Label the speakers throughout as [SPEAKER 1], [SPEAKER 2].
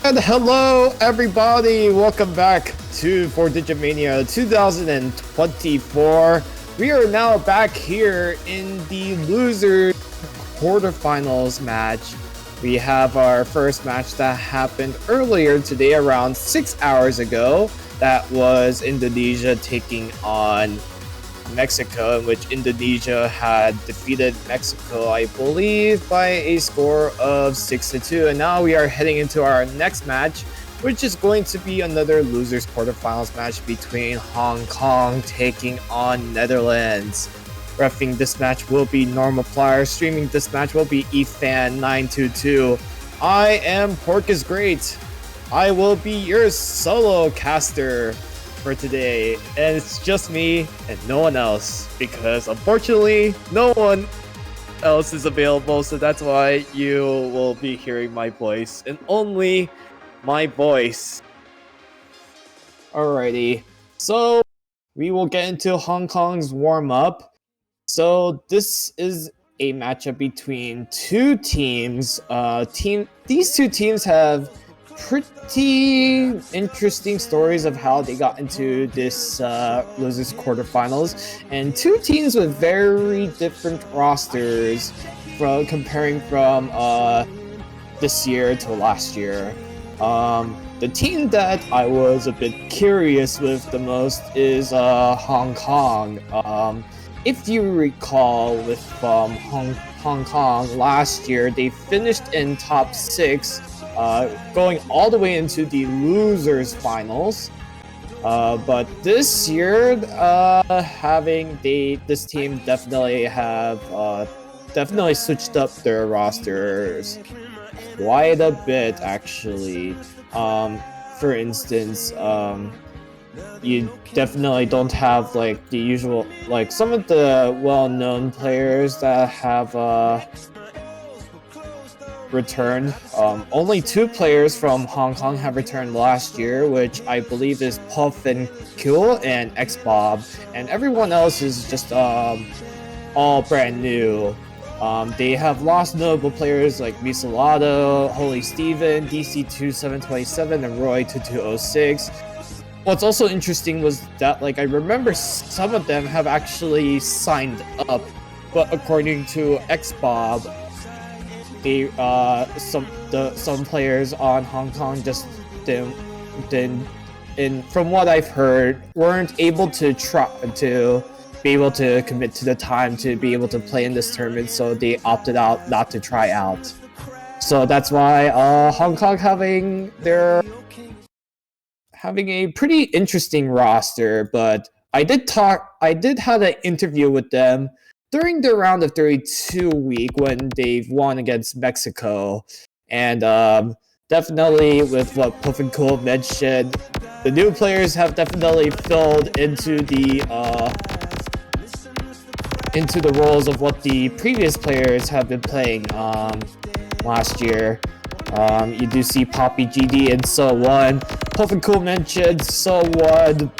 [SPEAKER 1] And hello everybody, welcome back to 4-Digit Mania 2024. We are now back here in the loser quarterfinals match. We have our first match that happened earlier today around 6 hours ago. That was Indonesia taking on Mexico, in which Indonesia had defeated Mexico, I believe, by a score of 6-2. And now we are heading into our next match, which is going to be another losers quarterfinals match between Hong Kong taking on Netherlands. Reffing this match will be Normal Player. Streaming this match will be eFan922. I am Pork is Great. I will be your solo caster for today, and it's just me and no one else, because unfortunately no one else is available, so that's why you will be hearing my voice and only my voice. Alrighty, so we will get into Hong Kong's warm-up. So this is a matchup between two teams. These two teams have pretty interesting stories of how they got into this losers quarterfinals, and two teams with very different rosters comparing from this year to last year. The team that I was a bit curious with the most is Hong Kong. If you recall, with Hong Kong last year, they finished in top 6, going all the way into the losers finals. But this year, this team definitely switched up their rosters quite a bit, actually. For instance, you definitely don't have like the usual, like some of the well-known players that have returned. Only 2 players from Hong Kong have returned last year, which I believe is Puff and Kill and X-Bob, and everyone else is just all brand new. They have lost notable players like Misalado, Holy Steven, DC2727, and Roy2206. What's also interesting was that, like, I remember some of them have actually signed up, but according to X-Bob, they some players on Hong Kong just didn't, from what I've heard, weren't able to be able to commit to the time to be able to play in this tournament, so they opted out not to try out. So that's why Hong Kong having a pretty interesting roster. But I did have an interview with them during the round of 32 week when they've won against Mexico, and definitely with what Puff and Cool mentioned, the new players have definitely filled into the roles of what the previous players have been playing last year. You do see Poppy, GD, and So One. Puff and Cool mentioned So One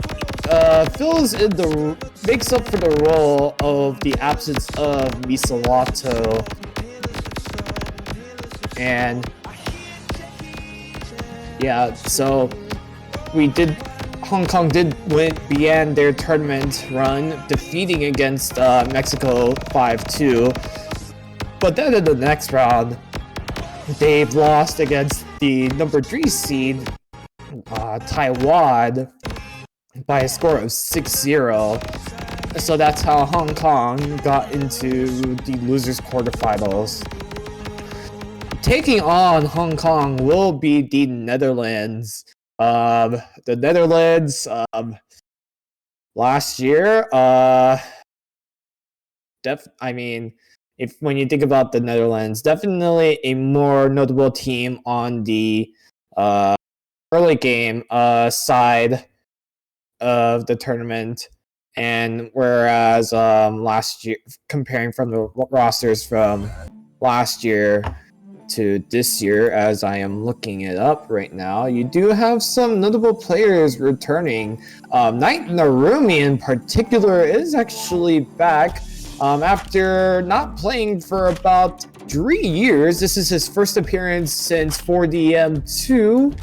[SPEAKER 1] makes up for the role of the absence of Misalato. And yeah, so Hong Kong began their tournament run defeating against Mexico 5-2. But then in the next round, they've lost against the number 3 seed, Taiwan, by a score of 6-0. So that's how Hong Kong got into the losers quarterfinals. Taking on Hong Kong will be the Netherlands. The Netherlands, last year, when you think about the Netherlands, definitely a more notable team on the early game side of the tournament, and whereas last year, comparing from the rosters from last year to this year, as I am looking it up right now, you do have some notable players returning. Knight Narumi in particular is actually back after not playing for about 3 years. This is his first appearance since 4DM2.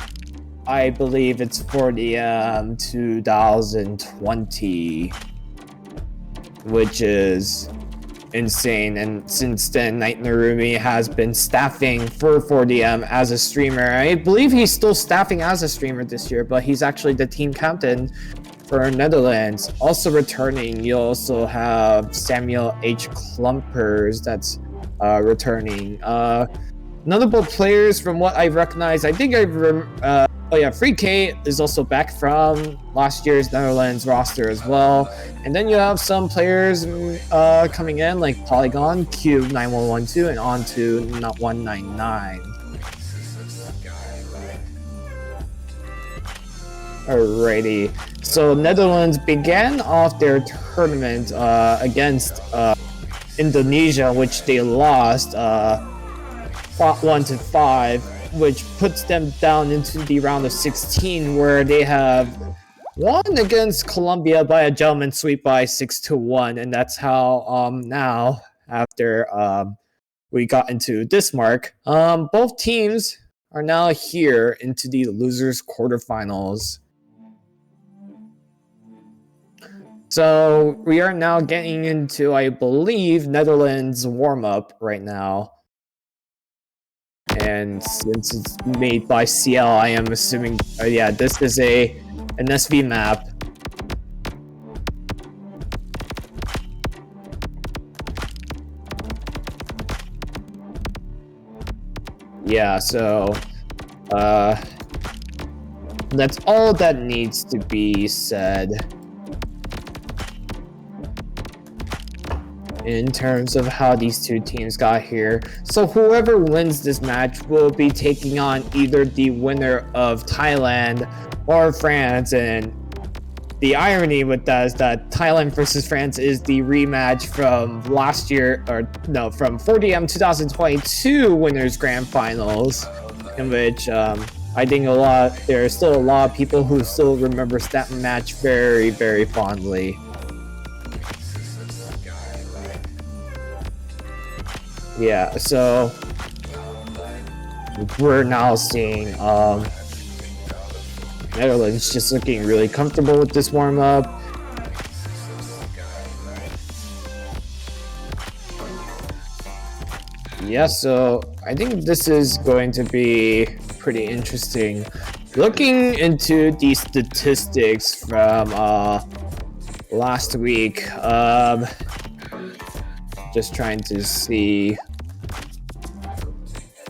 [SPEAKER 1] I believe it's 4DM 2020, which is insane. And since then, Night Narumi has been staffing for 4DM as a streamer. I believe he's still staffing as a streamer this year, but he's actually the team captain for Netherlands. Also returning, you also have Samuel H. Klumpers that's returning. Notable players from what I recognize, I think oh yeah, Free K is also back from last year's Netherlands roster as well. And then you have some players coming in like Polygon, Cube 9112, and on to Not 199. Alrighty, so Netherlands began off their tournament against Indonesia, which they lost 1-5, which puts them down into the round of 16, where they have won against Colombia by a gentleman sweep by 6-1, and that's how now after we got into this mark, both teams are now here into the losers quarterfinals. So we are now getting into, I believe, Netherlands warm-up right now. And since it's made by CL, I am assuming, yeah, this is an SV map. Yeah, so that's all that needs to be said in terms of how these two teams got here. So whoever wins this match will be taking on either the winner of Thailand or France, and the irony with that is that Thailand versus France is the rematch from last year, or no, from 4DM 2022 winners grand finals, in which I think there are still a lot of people who still remembers that match very, very fondly. Yeah, so we're now seeing Netherlands just looking really comfortable with this warm-up. Yeah, so I think this is going to be pretty interesting. Looking into the statistics from last week, just trying to see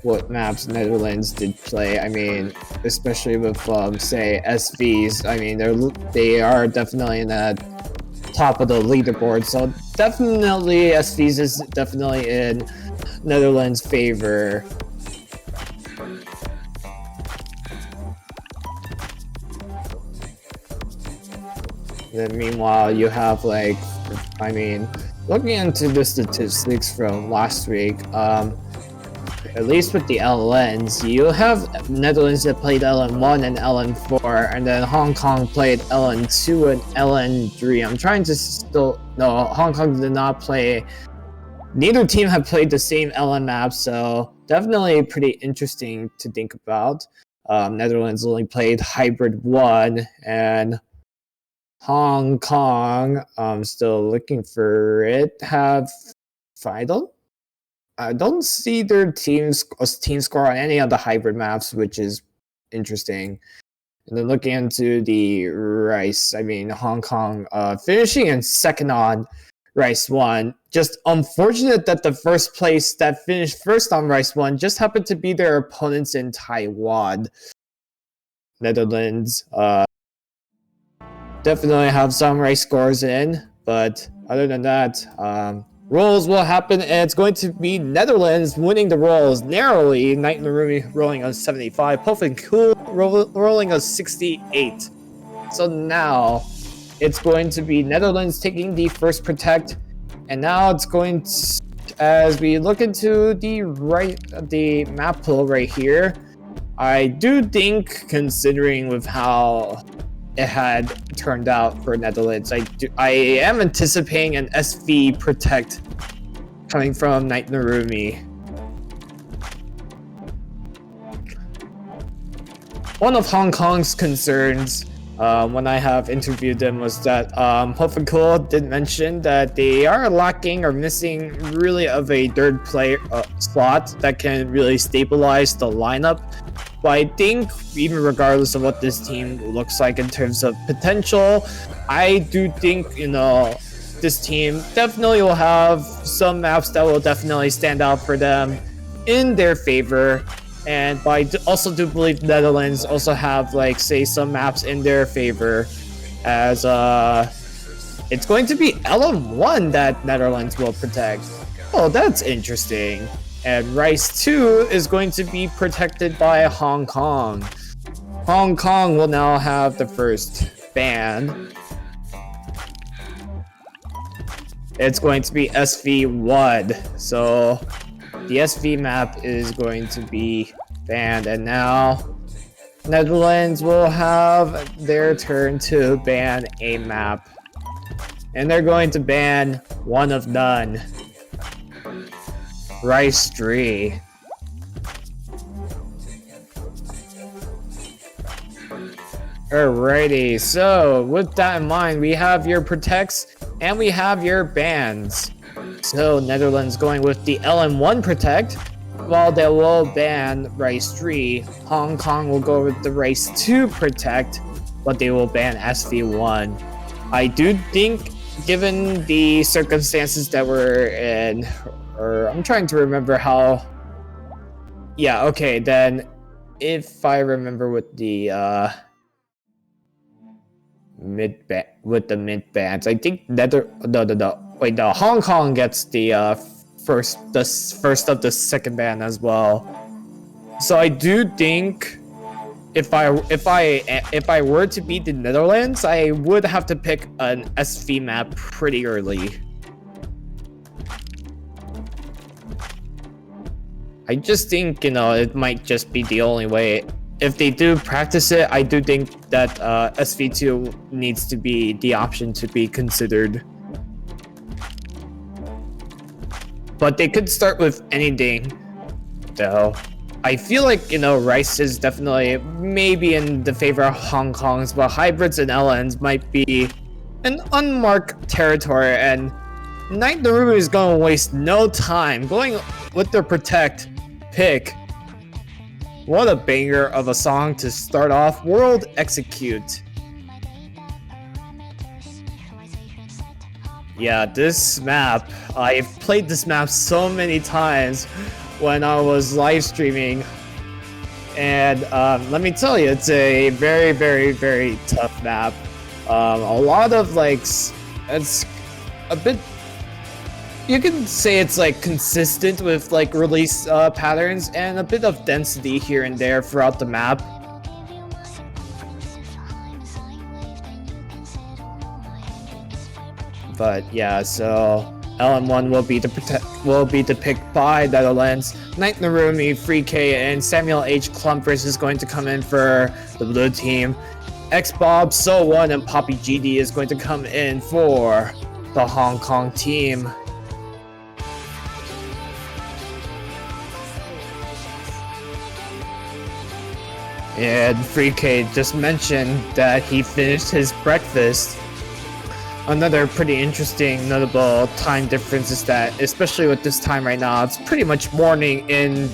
[SPEAKER 1] what maps Netherlands did play. I mean, especially with say SVs. I mean, they are definitely in the top of the leaderboard. So definitely SVs is definitely in Netherlands' favor. Then meanwhile, you have like, I mean, looking into the statistics from last week, at least with the LNs, you have Netherlands that played LN1 and LN4, and then Hong Kong played LN2 and LN3. I'm trying to still... No, Hong Kong did not play... Neither team have played the same LN map, so definitely pretty interesting to think about. Netherlands only played Hybrid 1, and Hong Kong, I'm still looking for it, have Final? I don't see their team score on any of the hybrid maps, which is interesting. And then looking into the Rice, I mean, Hong Kong finishing in second on Rice 1. Just unfortunate that the first place that finished first on Rice 1 just happened to be their opponents in Taiwan. Netherlands definitely have some Rice scores in, but other than that, rolls will happen, and it's going to be Netherlands winning the rolls narrowly. Night Narumi rolling on 75, Puffin Cool rolling on 68. So now it's going to be Netherlands taking the first protect, and now it's going to, as we look into the map pool right here, I do think, considering with how it had turned out for Netherlands, I am anticipating an SV protect coming from Night Narumi. one of Hong Kong's concerns when I have interviewed them was that Cool did mention that they are lacking or missing really of a third player slot that can really stabilize the lineup. But I think even regardless of what this team looks like in terms of potential, I do think, you know, this team definitely will have some maps that will definitely stand out for them in their favor. And but I also do believe Netherlands also have, like, say, some maps in their favor, as it's going to be LM1 that Netherlands will protect. Oh, that's interesting. And Rice 2 is going to be protected by Hong Kong. Hong Kong will now have the first ban. It's going to be SV1. So the SV map is going to be banned, and now Netherlands will have their turn to ban a map. And they're going to ban one of none. Rice 3. Alrighty, so with that in mind, we have your protects and we have your bans. So Netherlands going with the LM1 protect, while they will ban Rice 3. Hong Kong will go with the Rice 2 protect, but they will ban SV1. I do think, given the circumstances that we're in, or I'm trying to remember how. Yeah, okay, then if I remember with the mid bands, I think Hong Kong gets the first of the second ban as well. So I do think if I were to beat the Netherlands, I would have to pick an SV map pretty early. I just think, you know, it might just be the only way. If they do practice it, I do think that SV2 needs to be the option to be considered. But they could start with anything, though. I feel like, you know, Rice is definitely maybe in the favor of Hong Kong's, but hybrids and LNs might be an unmarked territory, and Night Naruto is going to waste no time going with their protect pick. What a banger of a song to start off World Execute. Yeah, this map, I've played this map so many times when I was live streaming, and let me tell you, it's a very, very, very tough map. A lot of, like, it's a bit, you can say it's like consistent with like release patterns, and a bit of density here and there throughout the map. But yeah, so LM1 will be the pick by Netherlands. Knight Narumi, Free K, and Samuel H. Clumpers is going to come in for the blue team. X-Bob, So1, and Poppy GD is going to come in for the Hong Kong team. And Free K just mentioned that he finished his breakfast. Another pretty interesting, notable time difference is that, especially with this time right now, it's pretty much morning in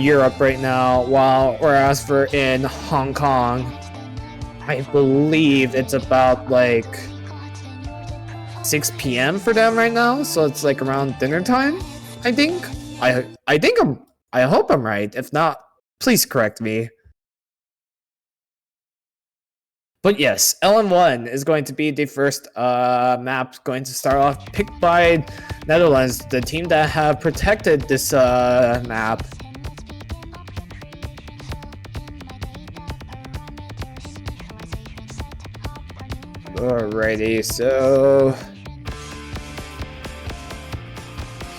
[SPEAKER 1] Europe right now, whereas for in Hong Kong, I believe it's about like 6 p.m. for them right now, so it's like around dinner time. I think. I hope I'm right. If not, please correct me. But yes, LM1 is going to be the first map going to start off, picked by Netherlands, the team that have protected this map. Alrighty, so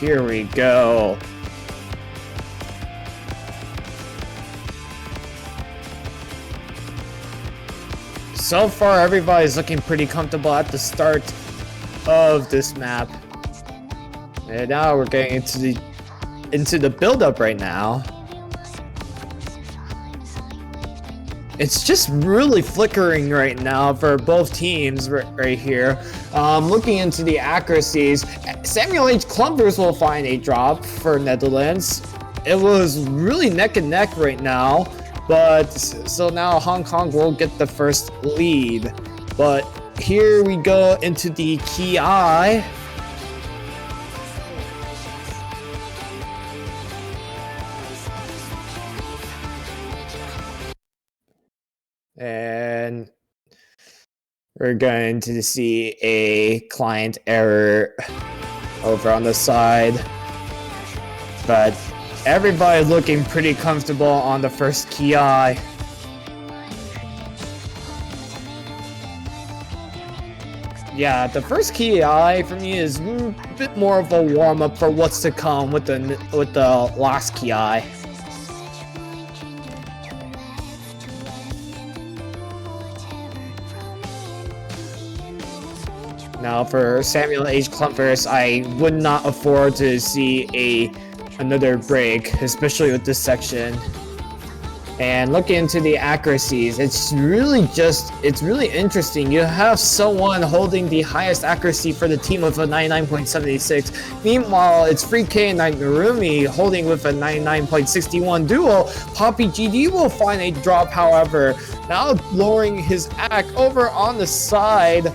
[SPEAKER 1] here we go. So far, everybody's looking pretty comfortable at the start of this map. And now we're getting into the build-up right now. It's just really flickering right now for both teams right here. Looking into the accuracies, Samuel H. Clumpers will find a drop for Netherlands. It was really neck and neck right now, but so now Hong Kong will get the first lead. But here we go into the Ki. And we're going to see a client error over on the side. But everybody's looking pretty comfortable on the first Ki. Yeah, the first Ki for me is a bit more of a warm-up for what's to come with the last Ki. Now for Samuel H. Clumpers, I would not afford to see another break, especially with this section. And looking into the accuracies, it's really interesting. You have someone holding the highest accuracy for the team with a 99.76. Meanwhile, it's Free K and Narumi holding with a 99.61 duo. Poppy GD will find a drop, however, now lowering his act over on the side,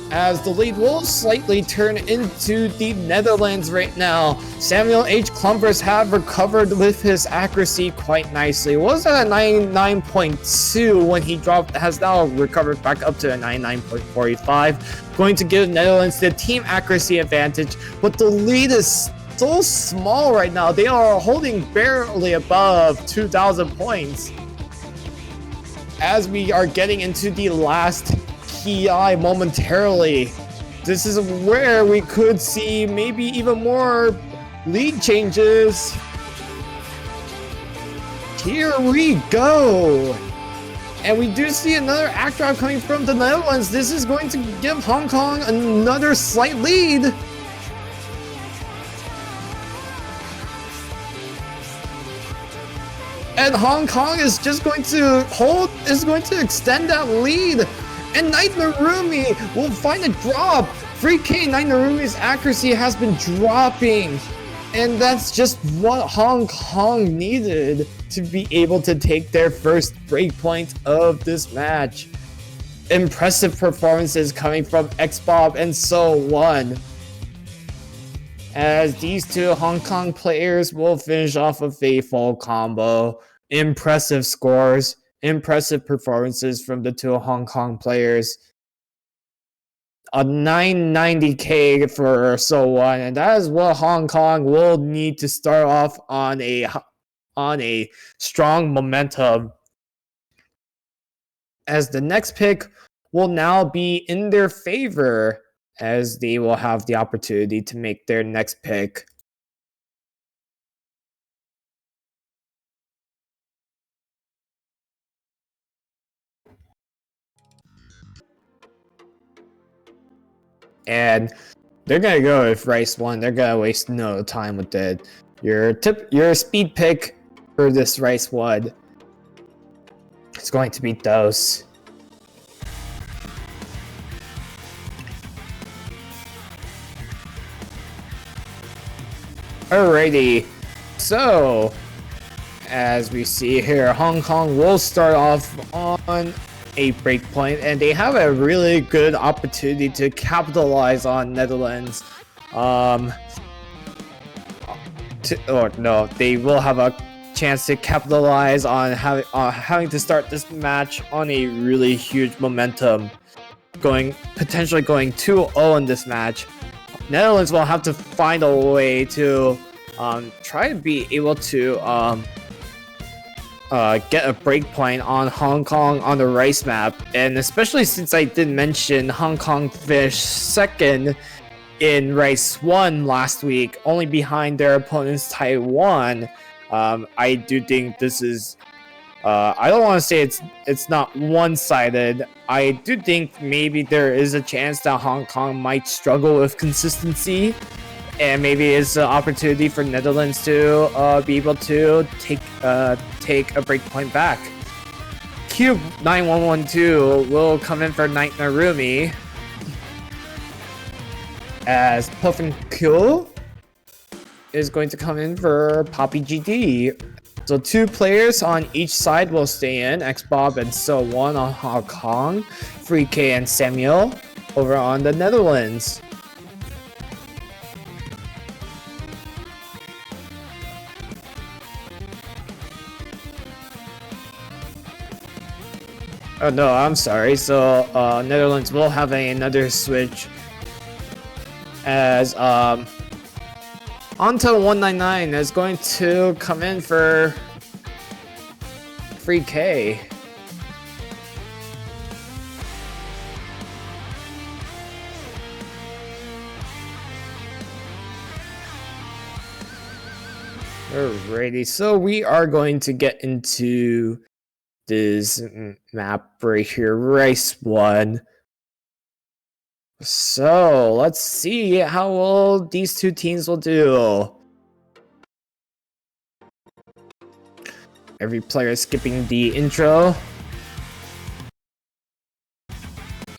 [SPEAKER 1] as the lead will slightly turn into the Netherlands right now. Samuel H. Clumpers have recovered with his accuracy quite nicely. It was at a 99.2 when he dropped, has now recovered back up to a 99.45. Going to give Netherlands the team accuracy advantage, but the lead is so small right now. They are holding barely above 2,000 points. As we are getting into the last Ki momentarily, this is where we could see maybe even more lead changes. Here we go, and we do see another act drop coming from the Netherlands. This is going to give Hong Kong another slight lead. And Hong Kong is just going to extend that lead. And Knight Narumi will find a drop. Free K Knight Narumi's accuracy has been dropping. And that's just what Hong Kong needed to be able to take their first breakpoint of this match. Impressive performances coming from X-Bob and So One, as these two Hong Kong players will finish off a faithful combo. Impressive scores. Impressive performances from the two Hong Kong players. A 990k for So One, and that is what Hong Kong will need to start off on a strong momentum, as the next pick will now be in their favor, as they will have the opportunity to make their next pick. And they're gonna go with Rice 1. They're gonna waste no time with it. Your speed pick for this Rice 1 is going to be Dose. Alrighty, so as we see here, Hong Kong will start off on a breakpoint, and they have a really good opportunity to capitalize on Netherlands. They will have a chance to capitalize on having to start this match on a really huge momentum, potentially going 2-0 in this match. Netherlands will have to find a way to try to be able to get a breakpoint on Hong Kong on the Rice map, and especially since I did mention Hong Kong finished second in Rice 1 last week, only behind their opponents Taiwan. I do think this is I don't want to say it's not one-sided. I do think maybe there is a chance that Hong Kong might struggle with consistency, and maybe it's an opportunity for Netherlands to be able to take a breakpoint back. Cube 9112 will come in for Night Narumi. As Puff and Kill is going to come in for Poppy GD. So 2 players on each side will stay in, X-Bob and So1 on Hong Kong, Free K and Samuel over on the Netherlands. Oh no, I'm sorry. So Netherlands will have another switch as Onto 199 is going to come in for Free K. Alrighty, so we are going to get into this map right here, race 1. So let's see how well these 2 teams will do. Every player is skipping the intro.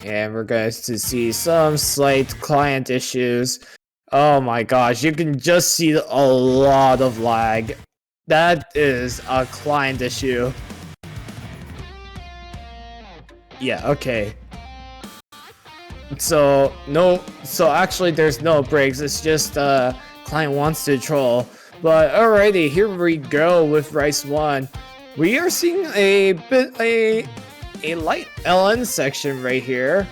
[SPEAKER 1] And we're going to see some slight client issues. Oh my gosh, you can just see a lot of lag. That is a client issue. Yeah, okay. So actually there's no breaks, it's just client wants to troll. But alrighty, here we go with Rice 1. We are seeing a light LN section right here,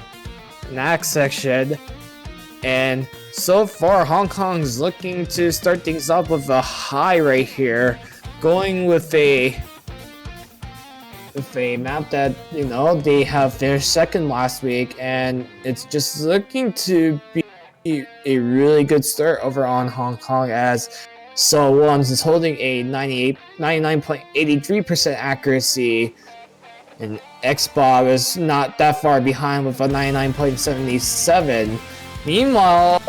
[SPEAKER 1] an axe section, and so far Hong Kong's looking to start things up with a high right here, going with a map that, you know, they have finished second last week, and it's just looking to be a really good start over on Hong Kong, as So1 is holding a 99.83% accuracy, and X-Bob is not that far behind with a 99.77. Meanwhile,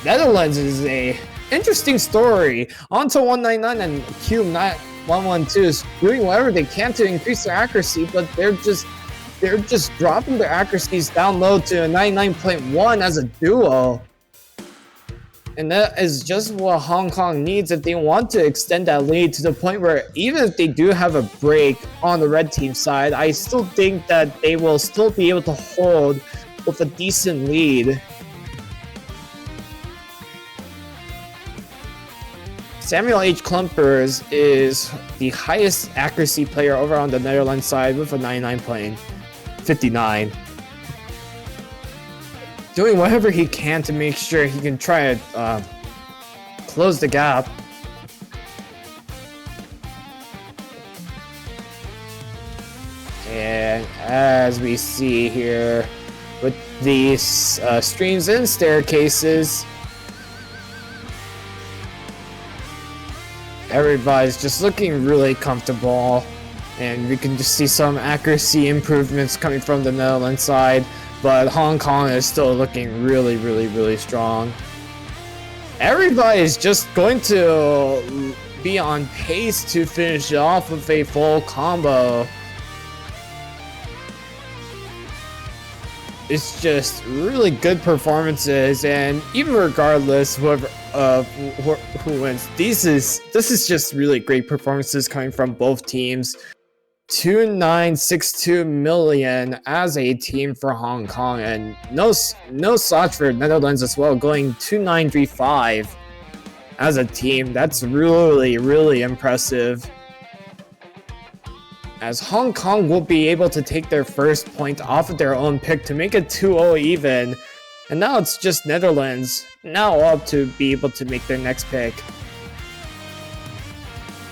[SPEAKER 1] Netherlands is a interesting story. Onto 199 and Cube 112 is doing whatever they can to increase their accuracy, but they're just dropping their accuracies down low to a 99.1 as a duo. And that is just what Hong Kong needs if they want to extend that lead to the point where even if they do have a break on the red team side, I still think that they will still be able to hold with a decent lead. Samuel H. Klumpers is the highest accuracy player over on the Netherlands side with a 99.59. Doing whatever he can to make sure he can try to close the gap. And as we see here with these streams and staircases, everybody's just looking really comfortable, and we can just see some accuracy improvements coming from the Netherlands side, but Hong Kong is still looking really, really, really strong. Everybody's just going to be on pace to finish off with a full combo. It's just really good performances, and even regardless who wins, this is just really great performances coming from both teams. 2962 million as a team for Hong Kong, and no slots for Netherlands as well, going 2935 as a team. That's really, really impressive, as Hong Kong will be able to take their first point off of their own pick to make it 2-0 even. And now it's just Netherlands now up to be able to make their next pick.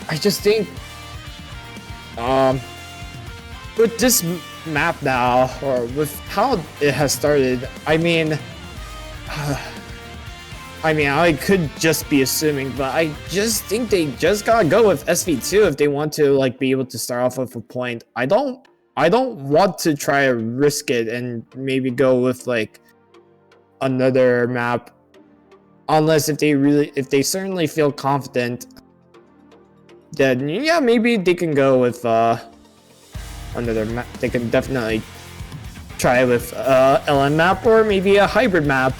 [SPEAKER 1] I just think with this map now, or with how it has started, I mean, I could just be assuming, but I just think they just gotta go with SV2 if they want to like be able to start off with a point. I don't want to try to risk it and maybe go with like another map, unless if they certainly feel confident, then yeah, maybe they can go with another map. They can definitely try with LN map or maybe a hybrid map.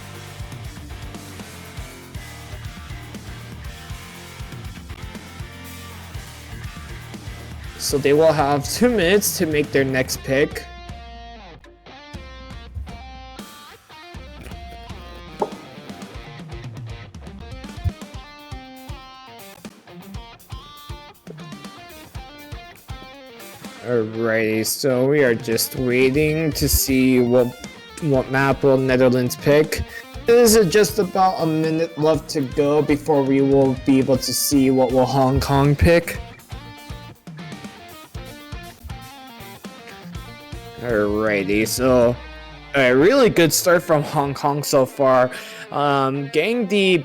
[SPEAKER 1] So they will have 2 minutes to make their next pick. Alrighty, so we are just waiting to see what map will Netherlands pick. This is just about a minute left to go before we will be able to see what will Hong Kong pick. Alrighty, so a really good start from Hong Kong so far. Getting the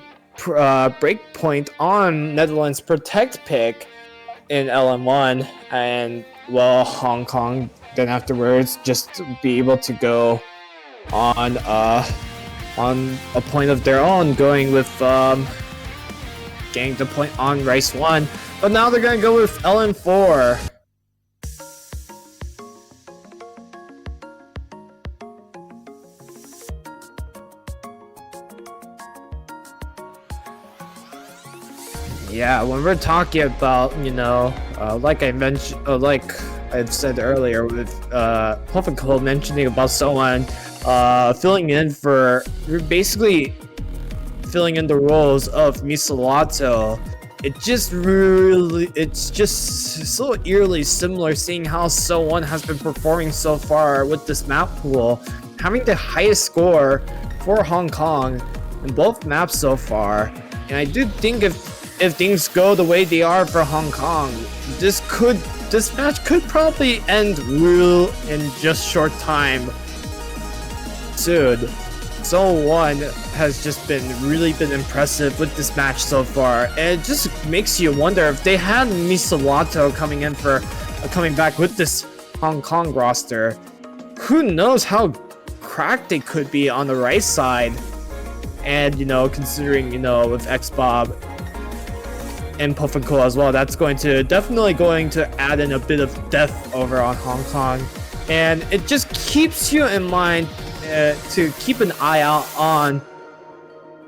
[SPEAKER 1] break point on Netherlands Protect pick in LM1, and well, Hong Kong then afterwards just be able to go on a point of their own, going with getting the point on Rice 1, but now they're gonna go with LN4. Yeah, when we're talking about, you know, like I mentioned, like I've said earlier, with Hoffenkohl mentioning about someone filling in for, basically filling in the roles of Misolato. It's just so eerily similar, seeing how So1 has been performing so far with this map pool, having the highest score for Hong Kong in both maps so far. And I do think if things go the way they are for Hong Kong, this match could probably end real in just short time soon. So1 has just really been impressive with this match so far, and it just makes you wonder if they had Misolato coming back with this Hong Kong roster, who knows how cracked they could be on the right side. And, you know, considering, you know, with X-Bob and Puffenko as well, that's definitely going to add in a bit of depth over on Hong Kong. And it just keeps you in mind to keep an eye out on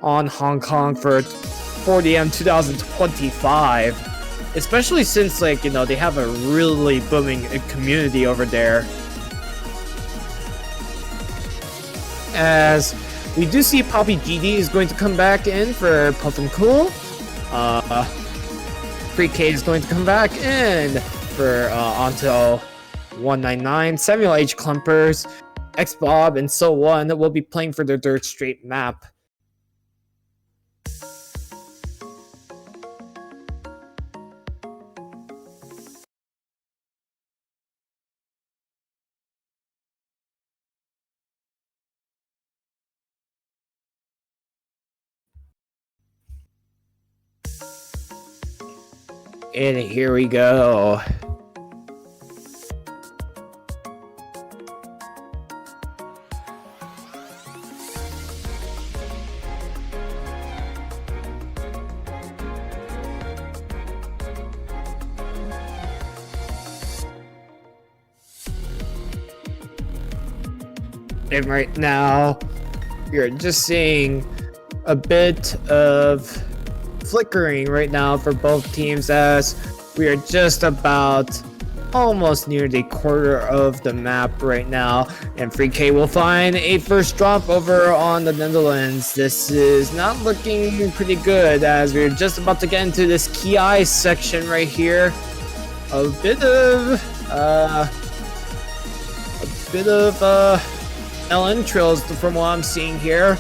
[SPEAKER 1] Hong Kong for 4DM 2025, especially since, like, you know, they have a really booming community over there. As we do see Poppy GD is going to come back in for Puffenko. Pre-K is going to come back in for Onto 199. Samuel H. Clumpers, X-Bob, and So1 will be playing for their third straight map. And here we go. And right now, you're just seeing a bit of flickering right now for both teams, as we are just about almost near the quarter of the map right now, and Free K will find a first drop over on the Netherlands. This is not looking pretty good, as we're just about to get into this Ki section right here. A bit of LN trails from what I'm seeing here.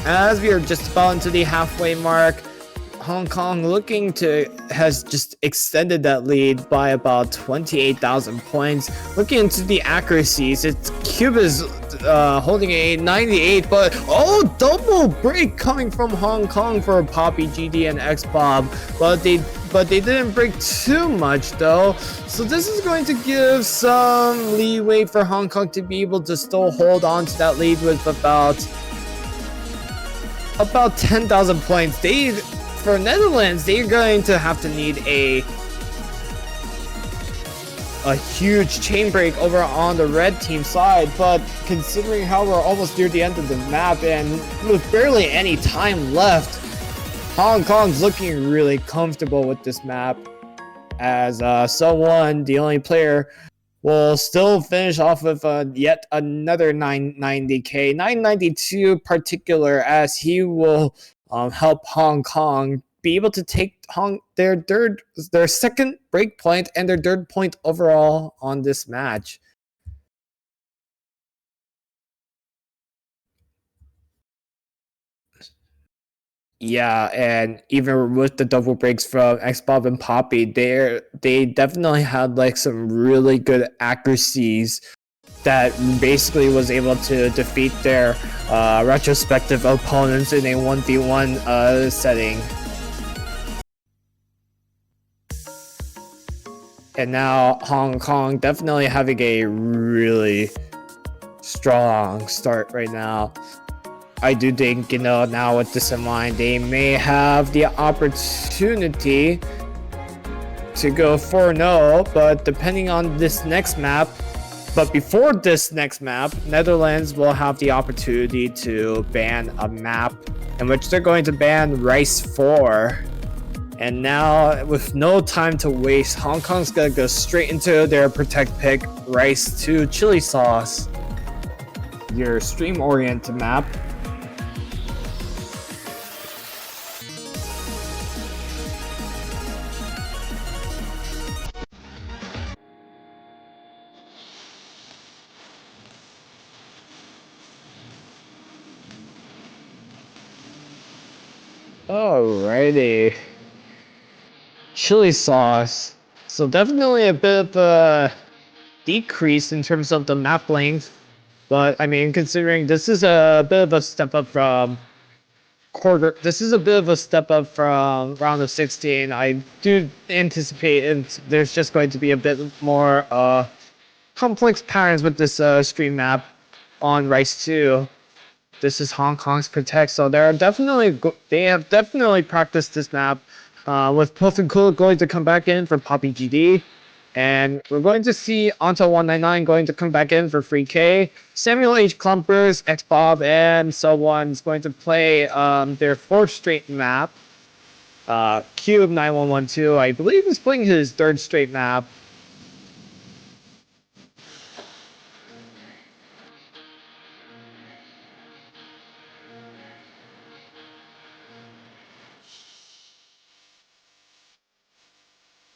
[SPEAKER 1] As we are just about into the halfway mark, Hong Kong has just extended that lead by about 28,000 points. Looking into the accuracies, Cuba is holding a 98, but double break coming from Hong Kong for Poppy, GD, and X-Bob, but they didn't break too much though. So this is going to give some leeway for Hong Kong to be able to still hold on to that lead with about 10,000 points. For Netherlands, they're going to have to need a huge chain break over on the red team side, but considering how we're almost near the end of the map and with barely any time left, Hong Kong's looking really comfortable with this map as So1, the only player, will still finish off with yet another 990k, 992 particular, as he will help Hong Kong be able to take their second break point and their third point overall on this match. Yeah, and even with the double breaks from Xbob and Poppy, they definitely had like some really good accuracies that basically was able to defeat their retrospective opponents in a 1v1 setting. And now Hong Kong definitely having a really strong start right now. I do think, now with this in mind, they may have the opportunity to go 4-0, but depending on this next map, but before this next map, Netherlands will have the opportunity to ban a map in which they're going to ban Rice 4. And now, with no time to waste, Hong Kong's gonna go straight into their protect pick, Rice 2 Chili Sauce. Your stream-oriented map. Alrighty. Chili sauce. So definitely a bit of a decrease in terms of the map length. But I mean, considering this is a bit of a step up from this is a bit of a step up from round of 16. I do anticipate there's just going to be a bit more complex patterns with this stream map on Rice 2. This is Hong Kong's Protect, so they have definitely practiced this map with Puff and Cool going to come back in for Poppy GD. And we're going to see Onto 199 going to come back in for Free K. Samuel H. Clumpers, X-Bob, and So1 is going to play their fourth straight map. Cube 9112, I believe, is playing his third straight map.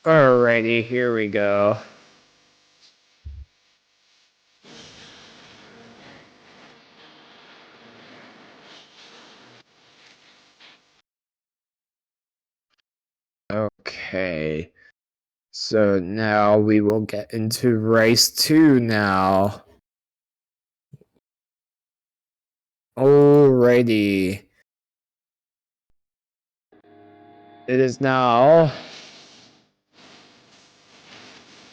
[SPEAKER 1] Alrighty, here we go. Okay. So now we will get into race 2 now. Alrighty. It is now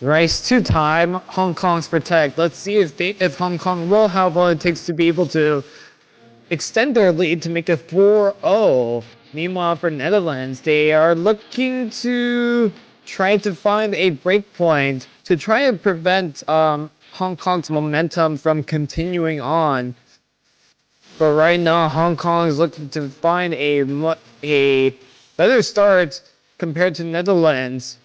[SPEAKER 1] race 2 time. Hong Kong's Protect. Let's see if Hong Kong will have what it takes to be able to extend their lead to make it 4-0. Meanwhile, for Netherlands, they are looking to try to find a breakpoint to try and prevent Hong Kong's momentum from continuing on. But right now, Hong Kong is looking to find a better start compared to Netherlands.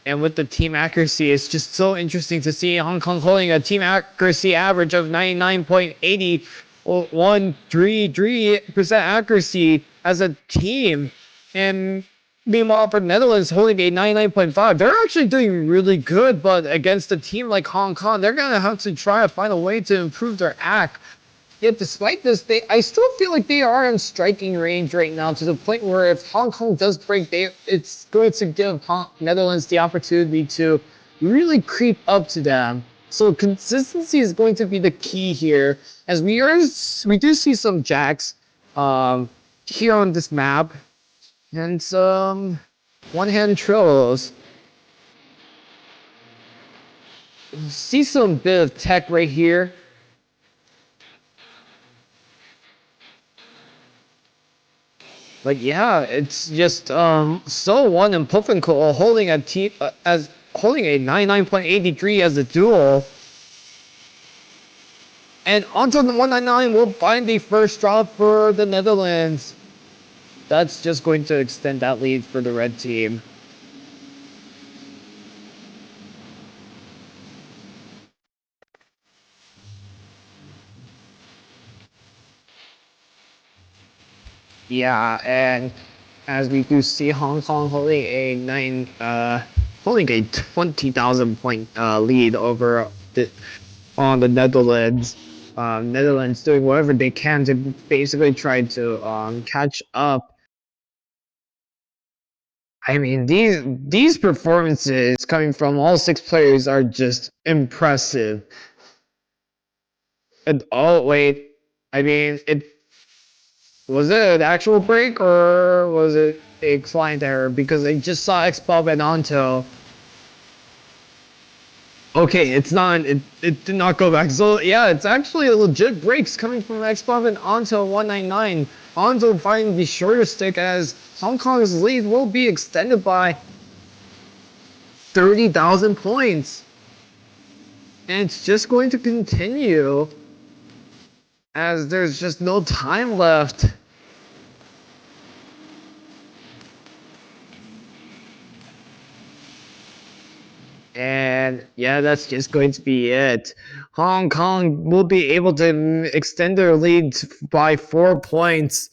[SPEAKER 1] And with the team accuracy, it's just so interesting to see Hong Kong holding a team accuracy average of 99.8133% accuracy as a team. And meanwhile, for Netherlands holding a 99.5, they're actually doing really good. But against a team like Hong Kong, they're going to have to try to find a way to improve their act. Yet despite this, I still feel like they are in striking range right now, to the point where if Hong Kong does break, it's going to give Netherlands the opportunity to really creep up to them. So consistency is going to be the key here, as we do see some jacks here on this map, and some one-hand trills. See some bit of tech right here. But yeah, it's just So1 and Puffenko holding a team as holding a 99.83 as a duel. And onto the 199 will find the first drop for the Netherlands. That's just going to extend that lead for the red team. Yeah, and as we do see Hong Kong holding a 20,000 point lead over on the Netherlands. Netherlands doing whatever they can to basically try to catch up. I mean, these performances coming from all 6 players are just impressive. And oh wait, I mean, it was it an actual break or was it a client error? Because I just saw Xbob and Anto. Okay, it's not. It did not go back. So yeah, it's actually a legit breaks coming from Xbob and Anto 199. Anto finding the shorter stick as Hong Kong's lead will be extended by 30,000 points. And it's just going to continue as there's just no time left. And yeah, that's just going to be it. Hong Kong will be able to extend their lead by 4 points.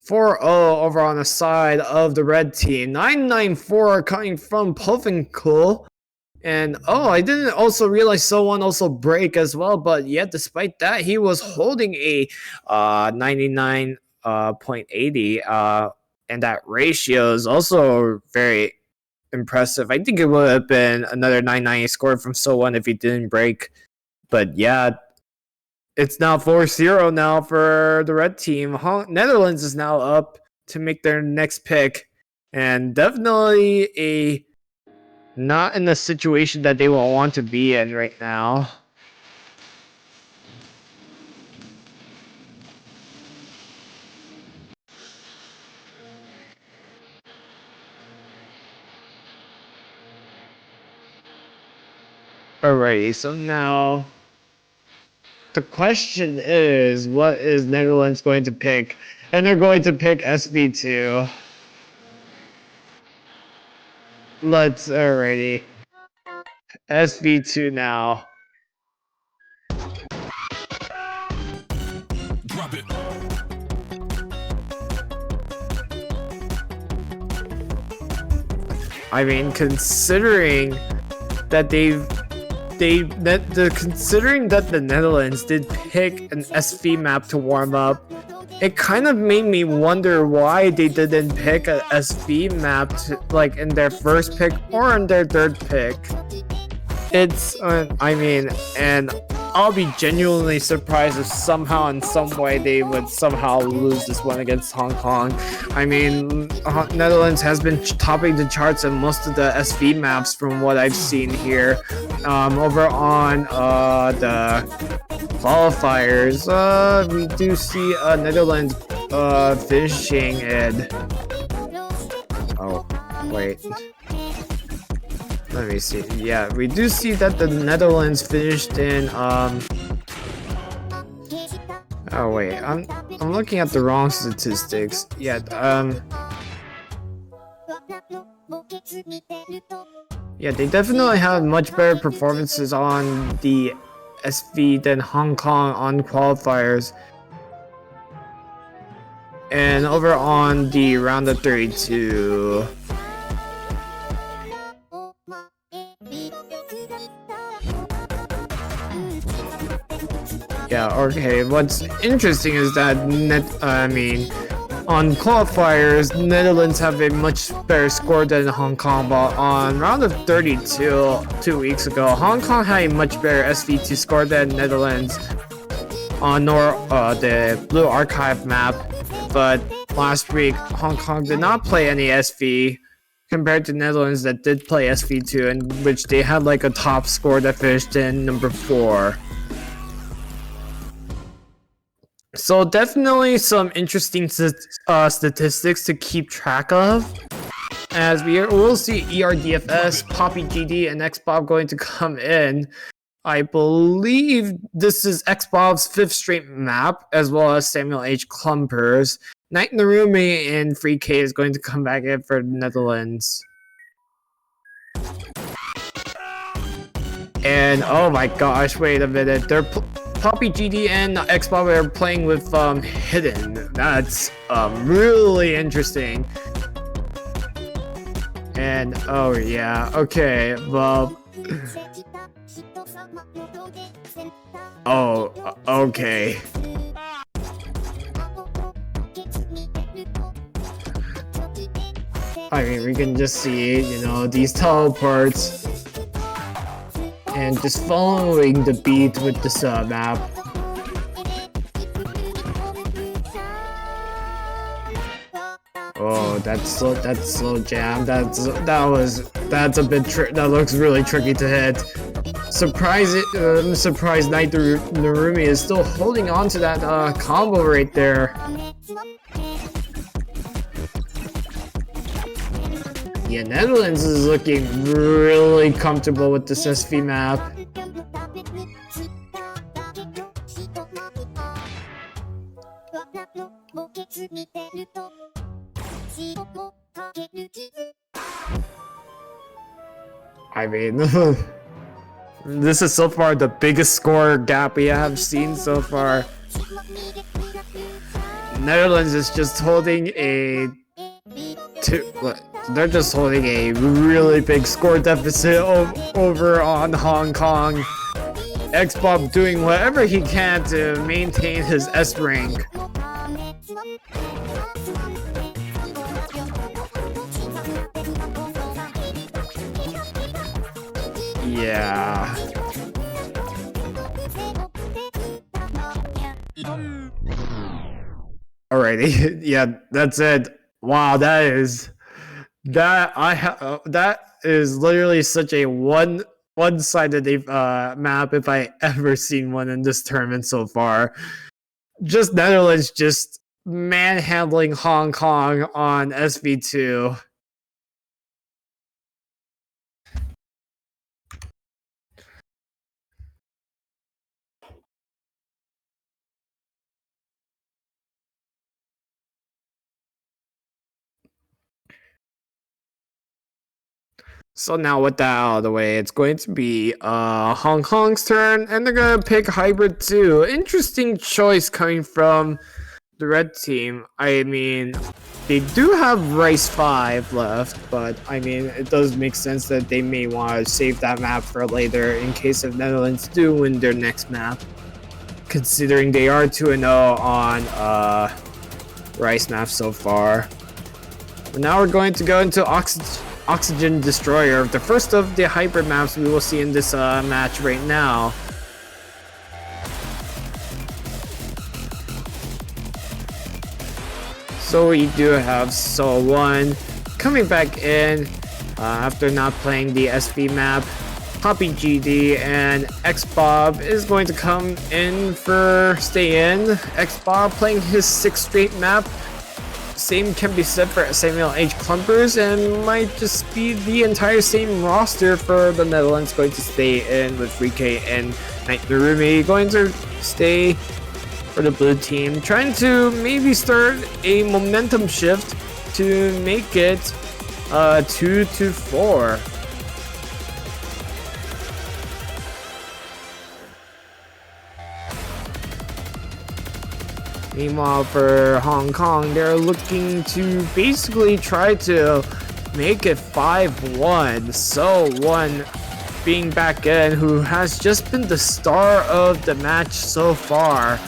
[SPEAKER 1] 4-0 over on the side of the red team. 994 coming from Povencool. And oh, I didn't also realize So1 also break as well, but yet despite that, he was holding a 99.80, and that ratio is also very impressive. I think it would have been another 990 scored from So1 if he didn't break. But yeah, it's now 4-0 now for the red team. Netherlands is now up to make their next pick. And definitely a not in the situation that they will want to be in right now. Alrighty, so now the question is, what is Netherlands going to pick? And they're going to pick SV2. Alrighty. SV2 now. Drop it. I mean, considering that considering that the Netherlands did pick an SV map to warm up, it kind of made me wonder why they didn't pick a SV map like in their first pick or in their third pick. It's I mean, and I'll be genuinely surprised if somehow in some way they would somehow lose this one against Hong Kong. I mean, Netherlands has been topping the charts in most of the SV maps from what I've seen here. Over on the qualifiers, we do see Netherlands finishing in. Oh, wait. Let me see. Yeah, we do see that the Netherlands finished in oh wait, I'm looking at the wrong statistics. Yeah, yeah, they definitely had much better performances on the SV than Hong Kong on qualifiers. And over on the round of 32. Yeah, okay, what's interesting is that on qualifiers, Netherlands have a much better score than Hong Kong, but on round of 32 2 weeks ago, Hong Kong had a much better SV2 score than Netherlands on the Blue Archive map, but last week, Hong Kong did not play any SV compared to Netherlands that did play SV2, in which they had like a top score that finished in number 4. So definitely some interesting statistics to keep track of. as we will see ERDFS, Poppy GD, and XBob going to come in. I believe this is XBob's 5th straight map, as well as Samuel H. Klumpers. Knight Narumi and Free K is going to come back in for the Netherlands. And oh my gosh, wait a minute. They're Poppy GD and XBob are playing with Hidden. That's really interesting. And oh yeah, okay, well. Oh, okay. I mean, we can just see, you know, these teleports and just following the beat with the map. Oh, that's slow jam. That's a bit that looks really tricky to hit. I'm surprised Knight Narumi is still holding on to that combo right there. Yeah, Netherlands is looking really comfortable with this SV map. I mean, this is so far the biggest score gap we have seen so far. Netherlands is just holding they're just holding a really big score deficit over on Hong Kong. XBob doing whatever he can to maintain his S rank. Yeah. Alrighty, yeah, that's it. Wow, that is literally such a one-sided map if I ever seen one in this tournament so far. Just Netherlands just manhandling Hong Kong on SV2. So now with that out of the way, it's going to be Hong Kong's turn, and they're gonna pick Hybrid 2. Interesting choice coming from the red team. I mean, they do have Rice 5 left, but I mean, it does make sense that they may want to save that map for later in case if Netherlands do win their next map, considering they are 2-0 on Rice maps so far. But now we're going to go into Oxygen Destroyer, the first of the hybrid maps we will see in this match right now. So we do have So1 coming back in after not playing the SV map. Poppy GD and XBob is going to come in for stay in. XBob playing his 6th straight map. Same can be said for Samuel H. Klumpers, and might just be the entire same roster for the Netherlands going to stay in with Free K and Knight Narumi going to stay for the blue team, trying to maybe start a momentum shift to make it 2-4. Meanwhile, for Hong Kong, they're looking to basically try to make it 5-1. So1 being back in, who has just been the star of the match so far.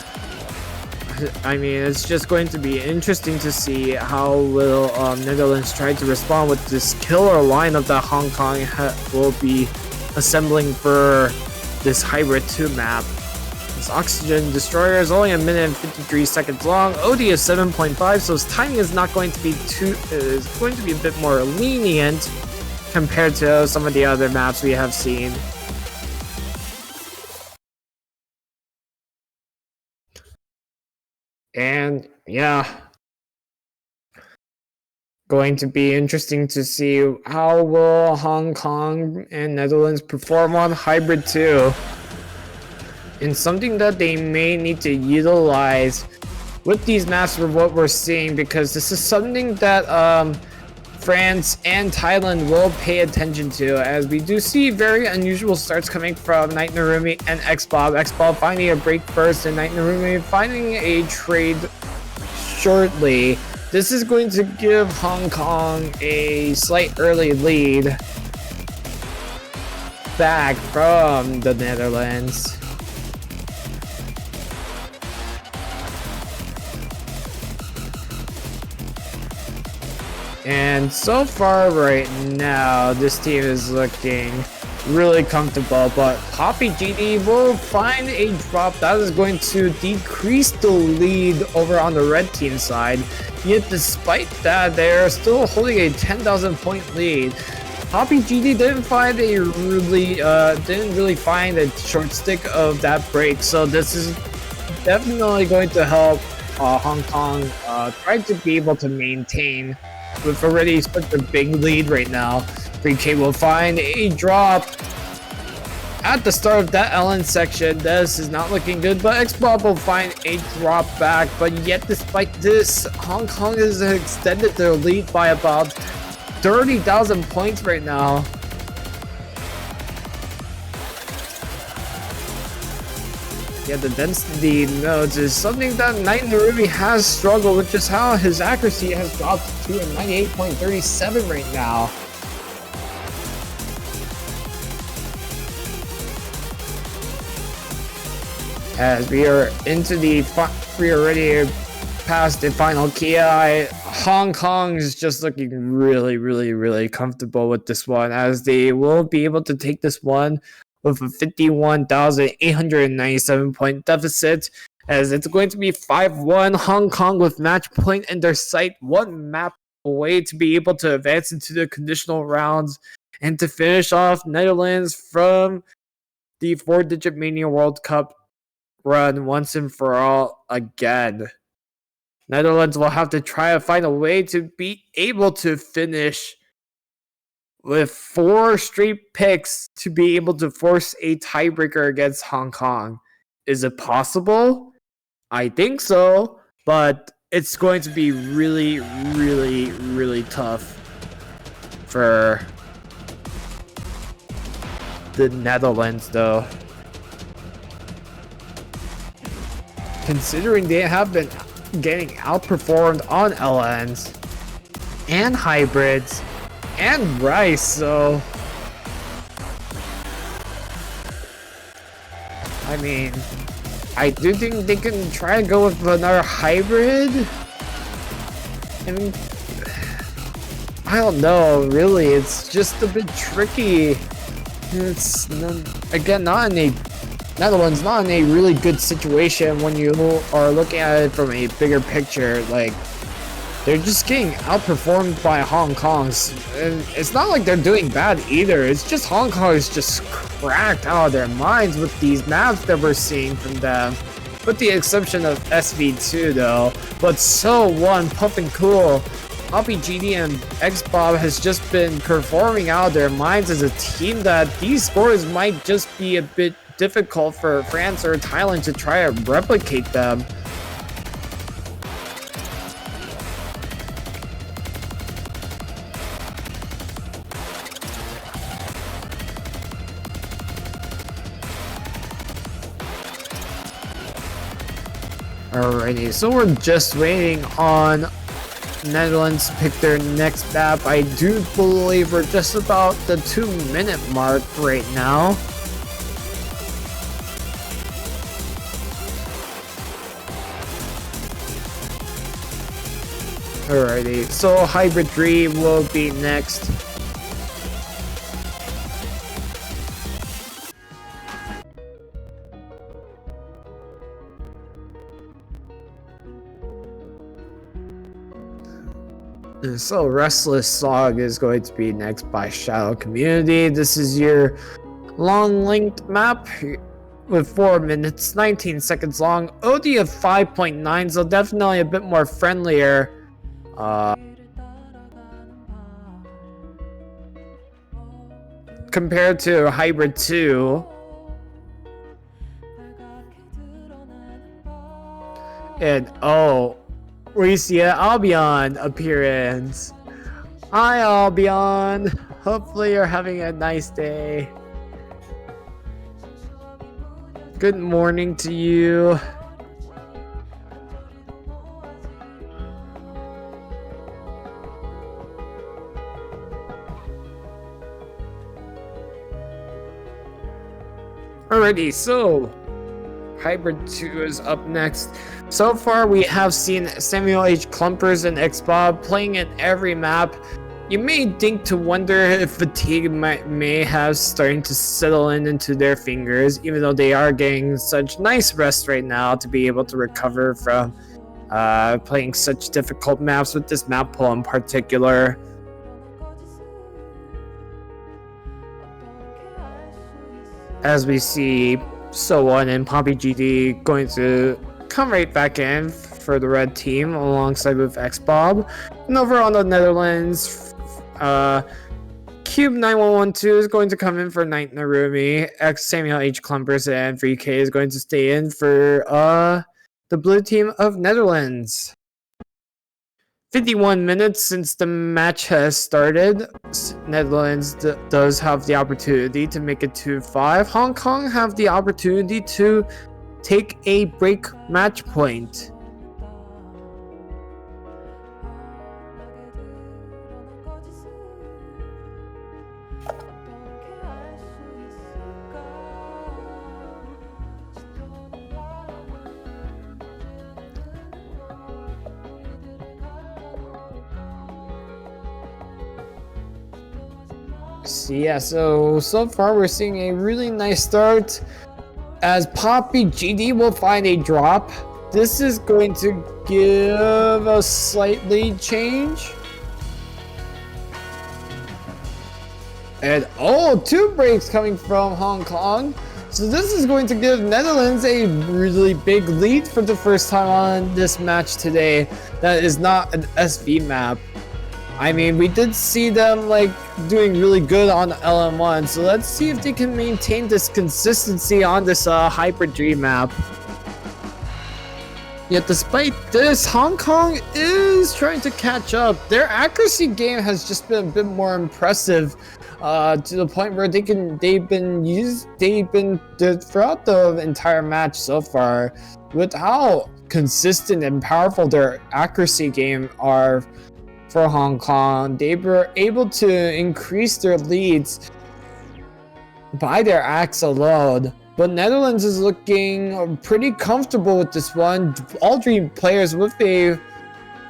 [SPEAKER 1] I mean, it's just going to be interesting to see how will Netherlands try to respond with this killer lineup that Hong Kong will be assembling for this Hybrid 2 map. This Oxygen Destroyer is only 1 minute and 53 seconds long. OD is 7.5, so his timing is not going to be is going to be a bit more lenient compared to some of the other maps we have seen. And yeah, Going to be interesting to see how will Hong Kong and Netherlands perform on Hybrid 2. And something that they may need to utilize with these maps for what we're seeing, because this is something that France and Thailand will pay attention to, as we do see very unusual starts coming from Knight Narumi and X-Bob. X-Bob finding a break first and Knight Narumi finding a trade shortly. This is going to give Hong Kong a slight early lead back from the Netherlands. And so far right now, this team is looking really comfortable, but Poppy GD will find a drop that is going to decrease the lead over on the red team side. Yet despite that, they're still holding a 10,000 point lead. Poppy GD didn't really find a short stick of that break, so this is definitely going to help Hong Kong try to be able to maintain with already such a big lead right now. 3K will find a drop at the start of that LN section. This is not looking good, but X-Bob will find a drop back. But yet, despite this, Hong Kong has extended their lead by about 30,000 points right now. Yeah, the density nodes is something that Knight Narumi has struggled with, just how his accuracy has dropped to a 98.37 right now. As we are already past the final KI, Hong Kong is just looking really comfortable with this one, as they will be able to take this one with a 51,897 point deficit, as it's going to be 5-1. Hong Kong with match point in their sight, one map away to be able to advance into the conditional rounds and to finish off Netherlands from the 4-digit Mania World Cup run once and for all again. Netherlands will have to try to find a way to be able to finish with 4 straight picks to be able to force a tiebreaker against Hong Kong. Is it possible? I think so, but it's going to be really tough for the Netherlands, though. Considering they have been getting outperformed on LNs and hybrids and Rice, so I mean, I do think they can try to go with another hybrid. I mean, I don't know, really, it's just a bit tricky. It's again not in a Netherlands not in a really good situation when you are looking at it from a bigger picture. Like, they're just getting outperformed by Hong Kong's, and it's not like they're doing bad either. It's just Hong Kong is just cracked out of their minds with these maps that we're seeing from them, with the exception of SV2 though. But so one Puff and Cool, Poppy GD and X-Bob has just been performing out of their minds as a team, that these scores might just be a bit difficult for France or Thailand to try to replicate them. Alrighty, so we're just waiting on Netherlands to pick their next map. I do believe we're just about the 2-minute mark right now. Alrighty, so Hybrid 3 will be next. And so Restless Sog is going to be next by Shadow Community. This is your long-linked map with 4 minutes, 19 seconds long. OD of 5.9, so definitely a bit more friendlier compared to Hybrid 2. And oh, we see an Albion appearance. Hi Albion, hopefully you're having a nice day. Good morning to you. Alrighty, so Hybrid 2 is up next. So far we have seen Samuel H. Clumpers and Xbob playing in every map. You may think to wonder if fatigue may have starting to settle into their fingers, even though they are getting such nice rest right now to be able to recover from playing such difficult maps with this map pool in particular. As we see So1 and Poppy GD going to come right back in for the red team alongside with Xbob. And over on the Netherlands, Cube 9112 is going to come in for Knight Narumi. Samuel H. Clumpers and 3K is going to stay in for the blue team of Netherlands. 51 minutes since the match has started. Netherlands does have the opportunity to make it 2-5. Hong Kong have the opportunity to take a break match point. Yeah, so far we're seeing a really nice start as Poppy GD will find a drop. This is going to give a slight lead change. And oh, 2 breaks coming from Hong Kong. So this is going to give Netherlands a really big lead for the first time on this match today. That is not an SV map. I mean, we did see them like doing really good on LM1, so let's see if they can maintain this consistency on this Hybrid 3 map. Yet despite this, Hong Kong is trying to catch up. Their accuracy game has just been a bit more impressive to the point where they've been throughout the entire match so far with how consistent and powerful their accuracy game are. For Hong Kong, they were able to increase their leads by their axe alone, but Netherlands is looking pretty comfortable with this one. All 3 players with a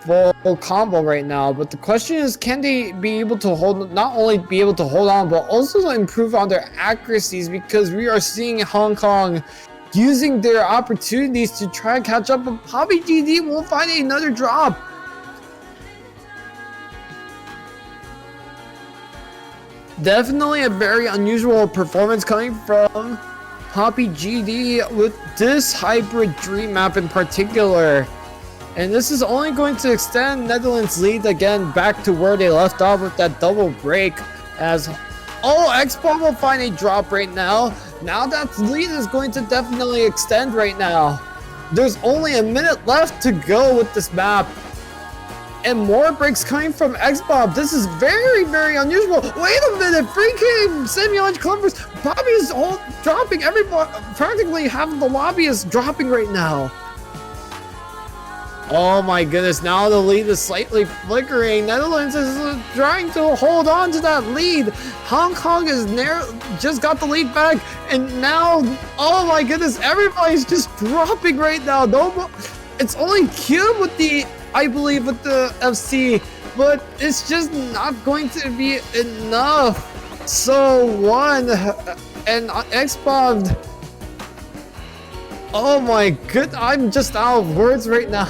[SPEAKER 1] full combo right now, but the question is, can they be able to not only be able to hold on, but also improve on their accuracies, because we are seeing Hong Kong using their opportunities to try and catch up, but Poppy GD will find another drop. Definitely a very unusual performance coming from Poppy GD with this Hybrid 3 map in particular. And this is only going to extend Netherlands' lead again back to where they left off with that double break. As Xbob will find a drop right now. Now that lead is going to definitely extend right now. There's only a minute left to go with this map. And more breaks coming from Xbob. This is very, very unusual. Wait a minute, freaking Samuel H. Clumpers. Poppy is all dropping. Everybody, practically half of the lobby is dropping right now. Oh my goodness, now the lead is slightly flickering. Netherlands is trying to hold on to that lead. Hong Kong is just got the lead back. And now, oh my goodness, everybody's just dropping right now. No, it's only Cube with the, I believe, with the FC, but it's just not going to be enough. So one and Xbob. Oh my good, I'm just out of words right now.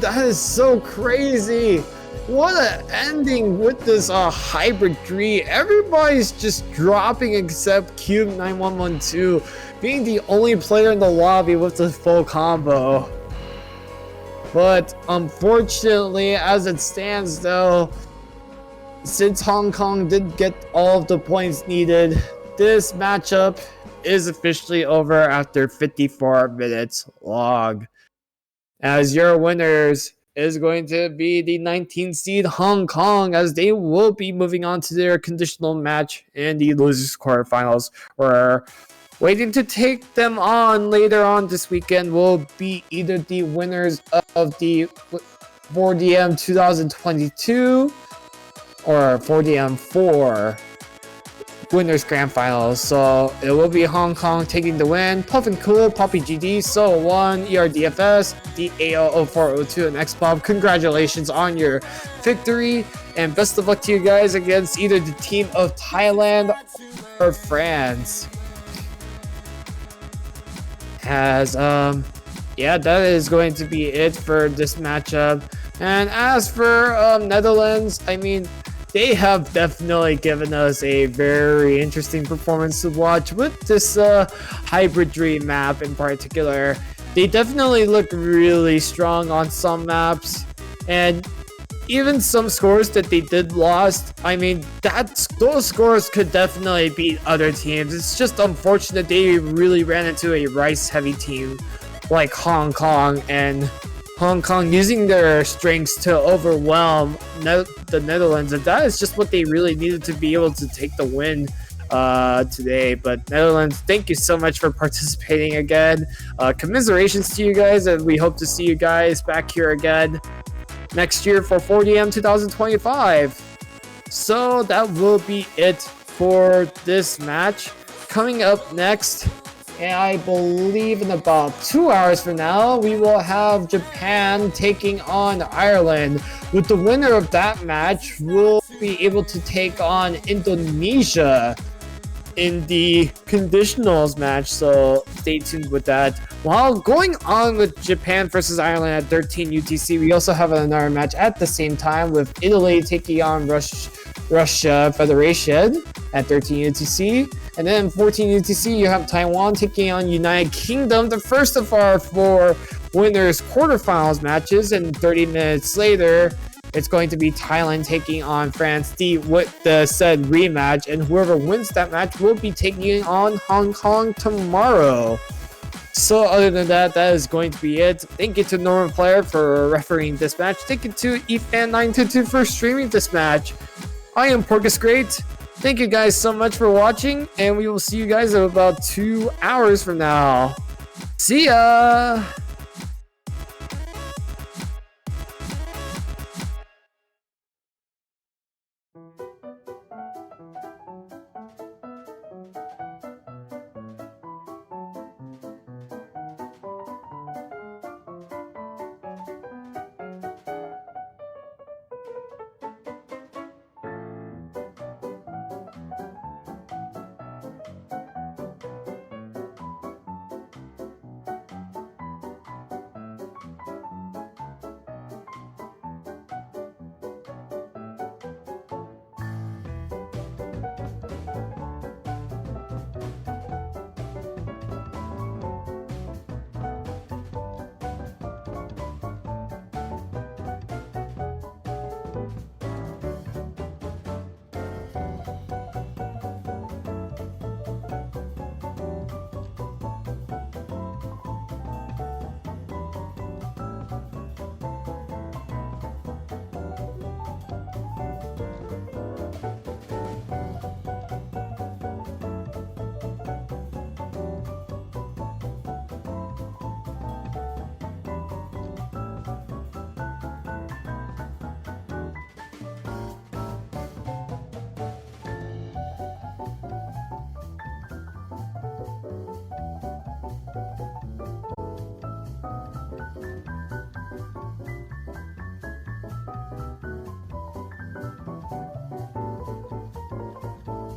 [SPEAKER 1] That is so crazy. What an ending with this Hybrid 3. Everybody's just dropping except Cube 9112 being the only player in the lobby with the full combo. But unfortunately, as it stands though, since Hong Kong did get all of the points needed, this matchup is officially over after 54 minutes long. As your winners is going to be the 19th seed Hong Kong, as they will be moving on to their conditional match in the losers quarterfinals. We're waiting to take them on later on this weekend will be either the winners of the 4DM 2022 or 4DM4 winners grand finals. So it will be Hong Kong taking the win. Puff and Cool, Poppy GD, So 1, ERDFS, DAO0402, and XPOP. Congratulations on your victory, and best of luck to you guys against either the team of Thailand or France. As yeah, that is going to be it for this matchup. And as for Netherlands, I mean, they have definitely given us a very interesting performance to watch with this hybrid dream map in particular. They definitely look really strong on some maps, and even some scores that they did lost, I mean, those scores could definitely beat other teams. It's just unfortunate they really ran into a rice-heavy team like Hong Kong, and Hong Kong using their strengths to overwhelm the Netherlands, and that is just what they really needed to be able to take the win today. But Netherlands, thank you so much for participating again. Commiserations to you guys, and we hope to see you guys back here again next year for 4DM 2025. So that will be it for this match. Coming up next, and I believe in about 2 hours from now, we will have Japan taking on Ireland. With the winner of that match, we'll be able to take on Indonesia in the conditionals match, so stay tuned with that. While going on with Japan versus Ireland at 13 UTC, we also have another match at the same time with Italy taking on Russia Federation at 13 UTC. And then 14 UTC, you have Taiwan taking on United Kingdom, the first of our 4 winners quarterfinals matches. And 30 minutes later, it's going to be Thailand taking on France with the said rematch. And whoever wins that match will be taking on Hong Kong tomorrow. So other than that, that is going to be it. Thank you to Norman Player for refereeing this match. Thank you to eFan922 for streaming this match. I am Porcus Great. Thank you guys so much for watching, and we will see you guys in about 2 hours from now. See ya!